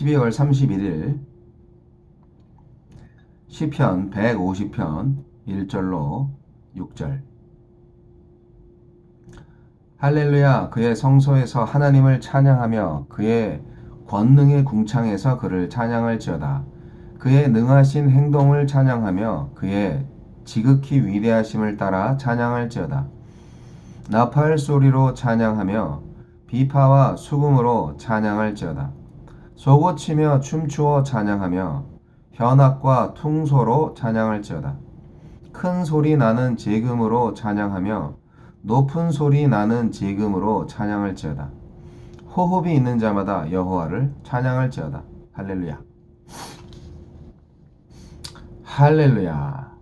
12월 31일 시편 150편 1절로 6절. 할렐루야. 그의 성소에서 하나님을 찬양하며 그의 권능의 궁창에서 그를 찬양할지어다. 그의 능하신 행동을 찬양하며 그의 지극히 위대하심을 따라 찬양할지어다. 나팔 소리로 찬양하며 비파와 수금으로 찬양할지어다. 소고치며 춤추어 찬양하며 현악과 퉁소로 찬양할지어다. 큰 소리 나는 제금으로 찬양하며 높은 소리 나는 제금으로 찬양할지어다. 호흡이 있는 자마다 여호와를 찬양할지어다. 할렐루야. 할렐루야.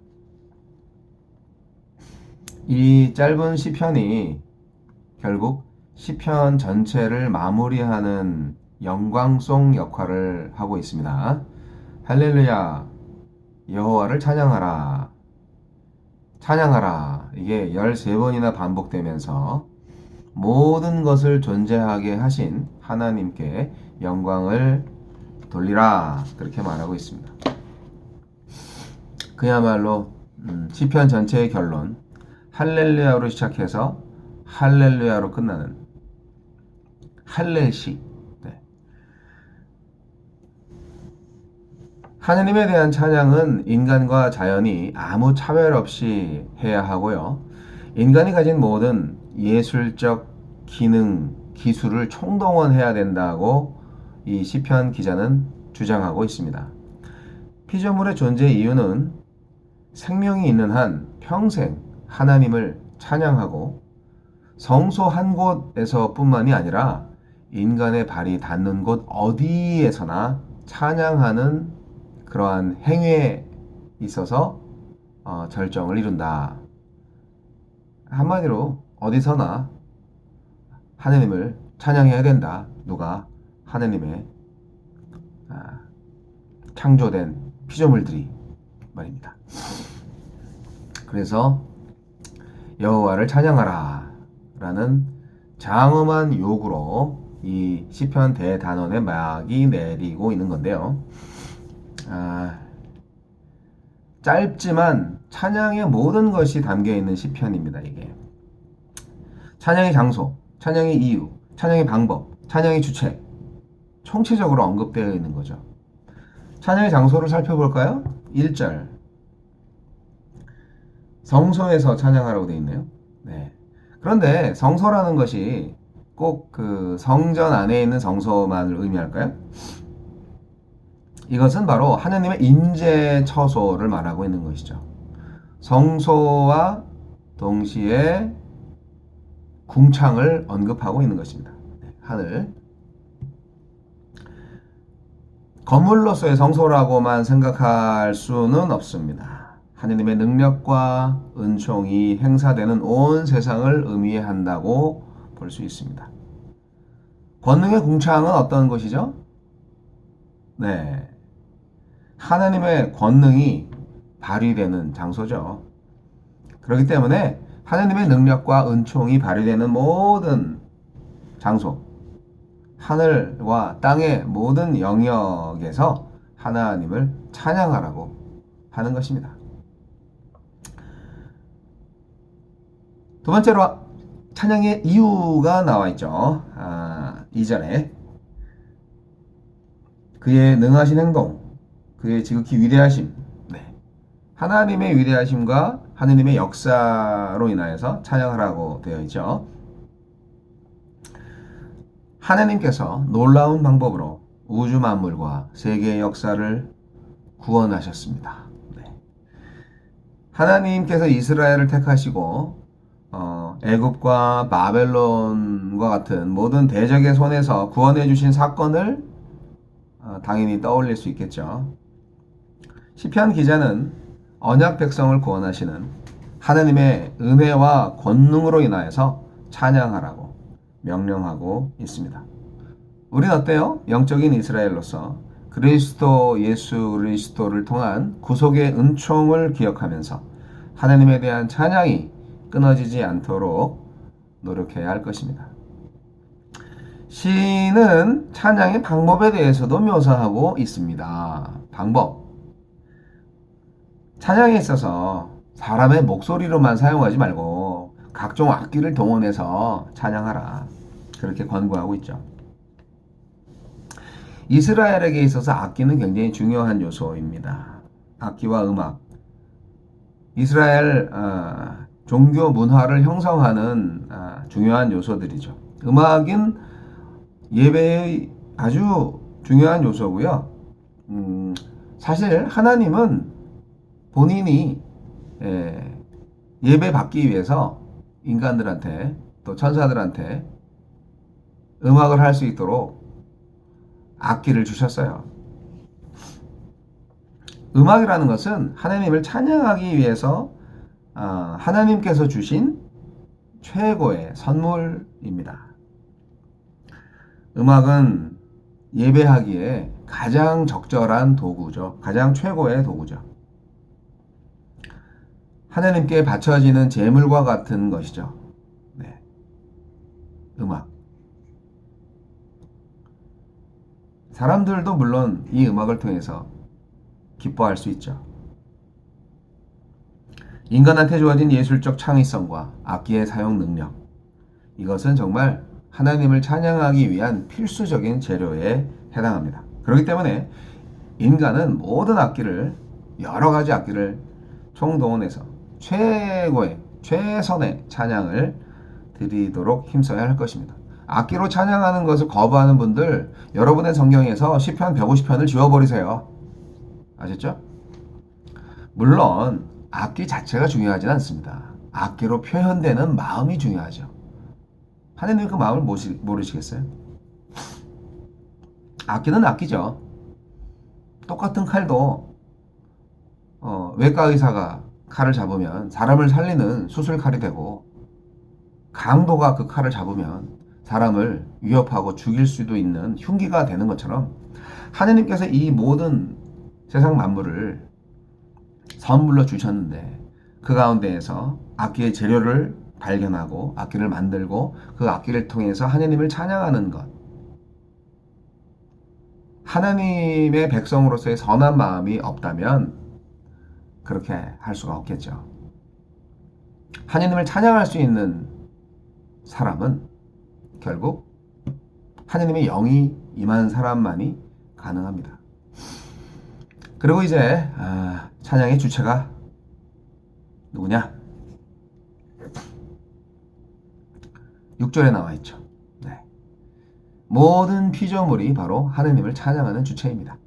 이 짧은 시편이 결국 시편 전체를 마무리하는 영광송 역할을 하고 있습니다. 할렐루야. 여호와를 찬양하라. 찬양하라. 이게 13번이나 반복되면서 모든 것을 존재하게 하신 하나님께 영광을 돌리라. 그렇게 말하고 있습니다. 그야말로 시편 전체의 결론, 할렐루야로 시작해서 할렐루야로 끝나는 할렐시. 하느님에 대한 찬양은 인간과 자연이 아무 차별 없이 해야 하고요. 인간이 가진 모든 예술적 기능, 기술을 총동원해야 된다고 이 시편 기자는 주장하고 있습니다. 피조물의 존재 이유는 생명이 있는 한 평생 하나님을 찬양하고 성소 한 곳에서 뿐만이 아니라 인간의 발이 닿는 곳 어디에서나 찬양하는 그러한 행위에 있어서 절정을 이룬다. 한마디로 어디서나 하느님을 찬양해야 된다. 누가? 하느님의 창조된 피조물들이 말입니다. 그래서 여호와를 찬양하라 라는 장엄한 요구로 이 시편 대단원의 막이 내리고 있는 건데요. 짧지만 찬양의 모든 것이 담겨있는 시편입니다. 이게 찬양의 장소, 찬양의 이유, 찬양의 방법, 찬양의 주체 총체적으로 언급되어 있는 거죠. 찬양의 장소를 살펴볼까요? 1절 성소에서 찬양하라고 되어 있네요. 네. 그런데 성소라는 것이 꼭 그 성전 안에 있는 성소만을 의미할까요? 이것은 바로 하나님의 임재 처소를 말하고 있는 것이죠. 성소와 동시에 궁창을 언급하고 있는 것입니다. 하늘. 건물로서의 성소라고만 생각할 수는 없습니다. 하나님의 능력과 은총이 행사되는 온 세상을 의미한다고 볼 수 있습니다. 권능의 궁창은 어떤 것이죠? 네. 하나님의 권능이 발휘되는 장소죠. 그렇기 때문에 하나님의 능력과 은총이 발휘되는 모든 장소, 하늘과 땅의 모든 영역에서 하나님을 찬양하라고 하는 것입니다. 두 번째로 찬양의 이유가 나와 있죠. 2절에 그의 능하신 행동, 그의 지극히 위대하심, 하나님의 위대하심과 하나님의 역사로 인하여서 찬양하라고 되어 있죠. 하나님께서 놀라운 방법으로 우주 만물과 세계의 역사를 구원하셨습니다. 하나님께서 이스라엘을 택하시고 애굽과 바벨론과 같은 모든 대적의 손에서 구원해 주신 사건을 당연히 떠올릴 수 있겠죠. 시편 기자는 언약 백성을 구원하시는 하나님의 은혜와 권능으로 인하여서 찬양하라고 명령하고 있습니다. 우린 어때요? 영적인 이스라엘로서 그리스도 예수 그리스도를 통한 구속의 은총을 기억하면서 하나님에 대한 찬양이 끊어지지 않도록 노력해야 할 것입니다. 시는 찬양의 방법에 대해서도 묘사하고 있습니다. 방법. 찬양에 있어서 사람의 목소리로만 사용하지 말고 각종 악기를 동원해서 찬양하라. 그렇게 권고하고 있죠. 이스라엘에게 있어서 악기는 굉장히 중요한 요소입니다. 악기와 음악. 이스라엘 종교 문화를 형성하는 중요한 요소들이죠. 음악은 예배의 아주 중요한 요소고요. 사실 하나님은 본인이 예배 받기 위해서 인간들한테 또 천사들한테 음악을 할 수 있도록 악기를 주셨어요. 음악이라는 것은 하나님을 찬양하기 위해서 하나님께서 주신 최고의 선물입니다. 음악은 예배하기에 가장 적절한 도구죠. 가장 최고의 도구죠. 하나님께 바쳐지는 제물과 같은 것이죠. 네. 음악. 사람들도 물론 이 음악을 통해서 기뻐할 수 있죠. 인간한테 주어진 예술적 창의성과 악기의 사용 능력. 이것은 정말 하나님을 찬양하기 위한 필수적인 재료에 해당합니다. 그렇기 때문에 인간은 모든 악기를, 여러 가지 악기를 총동원해서 최고의, 최선의 찬양을 드리도록 힘써야 할 것입니다. 악기로 찬양하는 것을 거부하는 분들, 여러분의 성경에서 시편 150편을 지워버리세요. 아셨죠? 물론 악기 자체가 중요하진 않습니다. 악기로 표현되는 마음이 중요하죠. 하나님은 그 마음을 모르시겠어요? 악기는 악기죠. 똑같은 칼도 외과 의사가 칼을 잡으면 사람을 살리는 수술칼이 되고, 강도가 그 칼을 잡으면 사람을 위협하고 죽일 수도 있는 흉기가 되는 것처럼, 하나님께서 이 모든 세상 만물을 선물로 주셨는데 그 가운데에서 악기의 재료를 발견하고 악기를 만들고 그 악기를 통해서 하나님을 찬양하는 것, 하나님의 백성으로서의 선한 마음이 없다면 그렇게 할 수가 없겠죠. 하나님을 찬양할 수 있는 사람은 결국 하나님의 영이 임한 사람만이 가능합니다. 그리고 이제 찬양의 주체가 누구냐? 6절에 나와 있죠. 네. 모든 피조물이 바로 하나님을 찬양하는 주체입니다.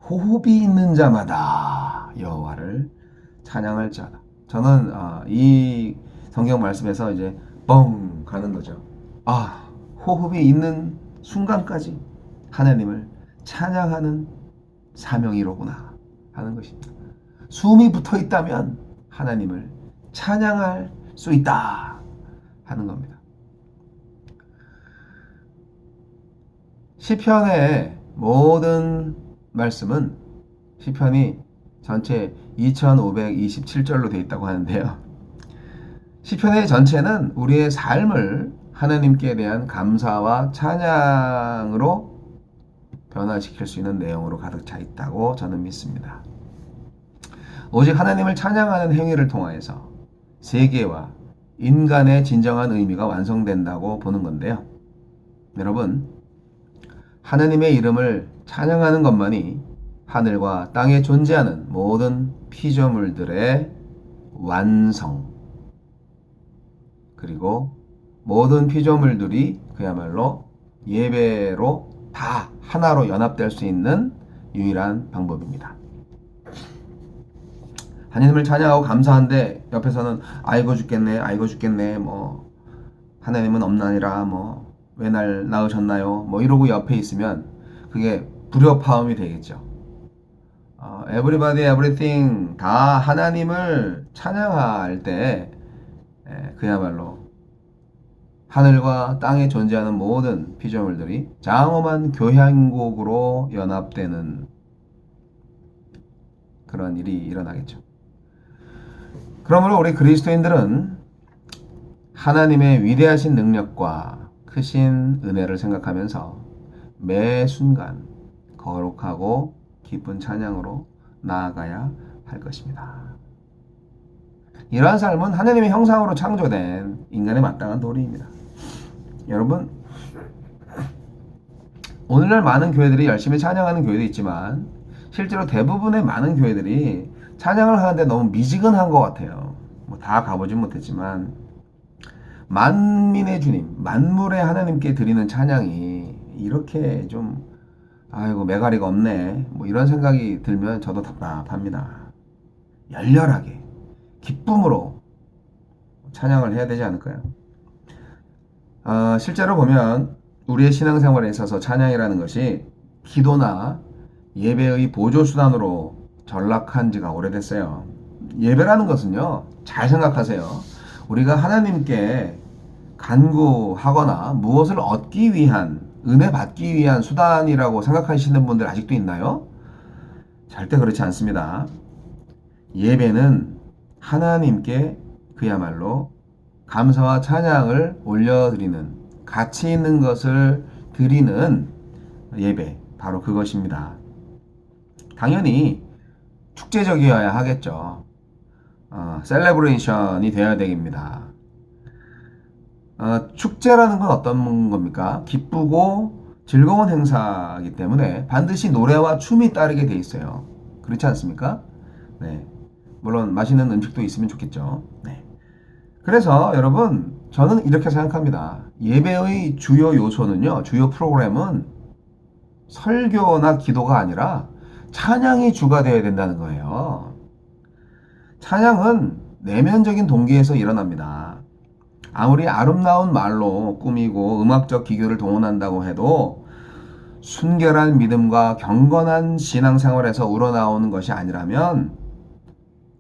호흡이 있는 자마다 여호와를 찬양할 자다. 저는 이 성경 말씀에서 이제 뻥 가는 거죠. 호흡이 있는 순간까지 하나님을 찬양하는 사명이로구나 하는 것입니다. 숨이 붙어 있다면 하나님을 찬양할 수 있다 하는 겁니다. 시편의 모든 말씀은, 시편이 전체 2527절로 되어 있다고 하는데요. 시편의 전체는 우리의 삶을 하나님께 대한 감사와 찬양으로 변화시킬 수 있는 내용으로 가득 차 있다고 저는 믿습니다. 오직 하나님을 찬양하는 행위를 통하여서 세계와 인간의 진정한 의미가 완성된다고 보는 건데요. 여러분, 하나님의 이름을 찬양하는 것만이 하늘과 땅에 존재하는 모든 피조물들의 완성, 그리고 모든 피조물들이 그야말로 예배로 다 하나로 연합될 수 있는 유일한 방법입니다. 하나님을 찬양하고 감사한데 옆에서는 아이고 죽겠네 뭐 하나님은 없나니라 뭐 왜 날 낳으셨나요 뭐 이러고 옆에 있으면 그게 불협화음이 되겠죠. Everybody, everything 다 하나님을 찬양할 때 그야말로 하늘과 땅에 존재하는 모든 피조물들이 장엄한 교향곡으로 연합되는 그런 일이 일어나겠죠. 그러므로 우리 그리스도인들은 하나님의 위대하신 능력과 크신 은혜를 생각하면서 매 순간 거룩하고 기쁜 찬양으로 나아가야 할 것입니다. 이러한 삶은 하나님의 형상으로 창조된 인간의 마땅한 도리입니다. 여러분, 오늘날 많은 교회들이 열심히 찬양하는 교회도 있지만 실제로 대부분의 많은 교회들이 찬양을 하는데 너무 미지근한 것 같아요. 뭐 다 가보진 못했지만 만민의 주님, 만물의 하나님께 드리는 찬양이 이렇게 좀 아이고 매가리가 없네 뭐 이런 생각이 들면 저도 답답합니다. 열렬하게 기쁨으로 찬양을 해야 되지 않을까요? 실제로 보면 우리의 신앙생활에 있어서 찬양이라는 것이 기도나 예배의 보조수단으로 전락한 지가 오래됐어요. 예배라는 것은요, 잘 생각하세요. 우리가 하나님께 간구하거나 무엇을 얻기 위한, 은혜 받기 위한 수단이라고 생각하시는 분들 아직도 있나요? 절대 그렇지 않습니다. 예배는 하나님께 그야말로 감사와 찬양을 올려드리는, 가치 있는 것을 드리는 예배, 바로 그것입니다. 당연히 축제적이어야 하겠죠. 셀레브레이션이 되어야 됩니다. 축제라는 건 어떤 겁니까? 기쁘고 즐거운 행사이기 때문에 반드시 노래와 춤이 따르게 돼 있어요. 그렇지 않습니까? 네. 물론 맛있는 음식도 있으면 좋겠죠. 네. 그래서 여러분, 저는 이렇게 생각합니다. 예배의 주요 요소는요, 주요 프로그램은 설교나 기도가 아니라 찬양이 주가 되어야 된다는 거예요. 찬양은 내면적인 동기에서 일어납니다. 아무리 아름다운 말로 꾸미고 음악적 기교를 동원한다고 해도 순결한 믿음과 경건한 신앙생활에서 우러나오는 것이 아니라면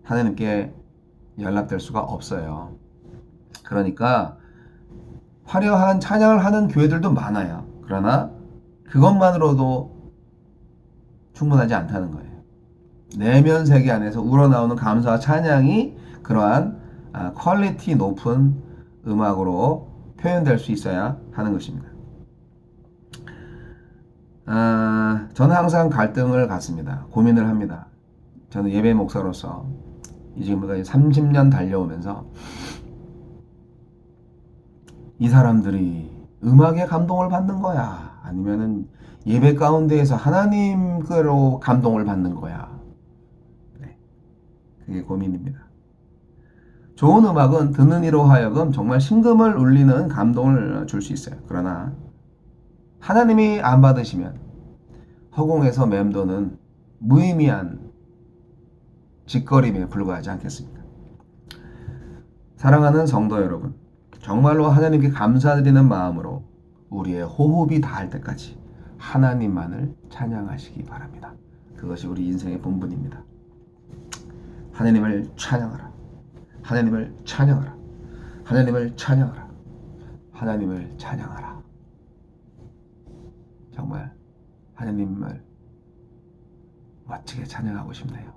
하나님께 연락될 수가 없어요. 그러니까 화려한 찬양을 하는 교회들도 많아요. 그러나 그것만으로도 충분하지 않다는 거예요. 내면 세계 안에서 우러나오는 감사와 찬양이 그러한 퀄리티 높은 음악으로 표현될 수 있어야 하는 것입니다. 저는 항상 갈등을 갖습니다. 고민을 합니다. 저는 예배 목사로서 지금까지 30년 달려오면서 이 사람들이 음악에 감동을 받는 거야? 아니면은 예배 가운데에서 하나님께로 감동을 받는 거야? 네, 그게 고민입니다. 좋은 음악은 듣는 이로 하여금 정말 심금을 울리는 감동을 줄 수 있어요. 그러나 하나님이 안 받으시면 허공에서 맴도는 무의미한 짓거림에 불과하지 않겠습니까? 사랑하는 성도 여러분, 정말로 하나님께 감사드리는 마음으로 우리의 호흡이 닿을 때까지 하나님만을 찬양하시기 바랍니다. 그것이 우리 인생의 본분입니다. 하나님을 찬양하라. 하나님을 찬양하라. 하나님을 찬양하라. 하나님을 찬양하라. 정말 하나님을 멋지게 찬양하고 싶네요.